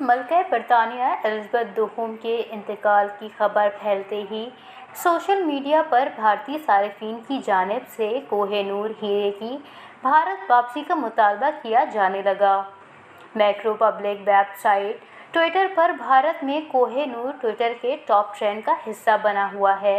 मलका बरतानिया एलिज़ाबेथ दोम के इंतकाल की खबर फैलते ही सोशल मीडिया पर भारतीय सार्फिन की जानिब से कोह-ए-नूर हीरे की भारत वापसी का मुतालबा किया जाने लगा। मैक्रो पब्लिक वेबसाइट ट्विटर पर भारत में कोह-ए-नूर ट्विटर के टॉप ट्रेंड का हिस्सा बना हुआ है।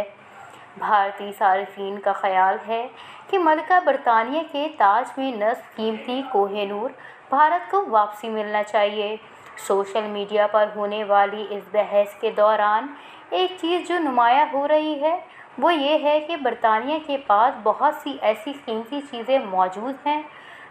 भारतीय सार्फिन का ख्याल है कि मलका बरतानिया के ताज में नस्ब कीमती कोह-ए-नूर भारत को वापसी मिलना चाहिए। सोशल मीडिया पर होने वाली इस बहस के दौरान एक चीज़ जो नुमाया हो रही है वो ये है कि बरतानिया के पास बहुत सी ऐसी कीमती चीज़ें मौजूद हैं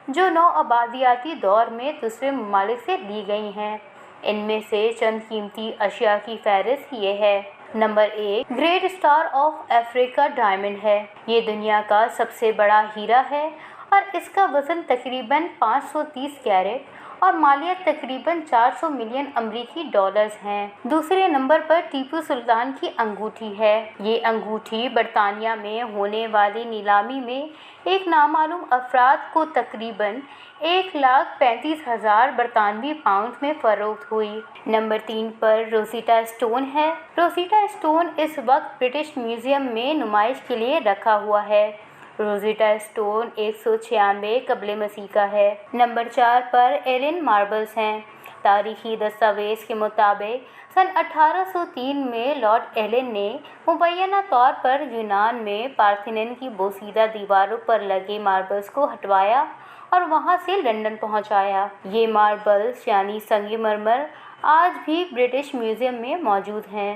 जो नौआबादियाती दौर में दूसरे ममालिक से ली गई हैं। इनमें से चंद कीमती अशिया की फहरिस्त ये है। Number 1, great star of Africa diamond है। ये दुनिया का सबसे बड़ा हीरा है और इसका वज़न तकरीबन 530 कैरेट और मालियत तकरीबन 400 मिलियन अमरीकी डॉलर्स हैं। दूसरे नंबर पर टीपू सुल्तान की अंगूठी है। ये अंगूठी बरतानिया में होने वाली नीलामी में एक नामालूम अफराद को तकरीबन 1,35,000 बरतानवी पाउंड में फरोख्त हुई। नंबर 3 पर रोज़िटा स्टोन है। रोज़िटा स्टोन इस वक्त ब्रिटिश म्यूजियम में नुमाइश के लिए रखा हुआ है। रोज़िटा स्टोन 196 कबले मसीह का है। नंबर 4 पर एलेन मार्बल्स हैं। तारीखी दस्तावेज़ के मुताबिक सन 1803 में लॉर्ड एलेन ने मुबैना तौर पर यूनान में पार्थेनन की बोसीदा दीवारों पर लगे मार्बल्स को हटवाया और वहां से लंदन पहुंचाया। ये मार्बल्स यानी संगमरमर आज भी ब्रिटिश म्यूजियम में मौजूद हैं।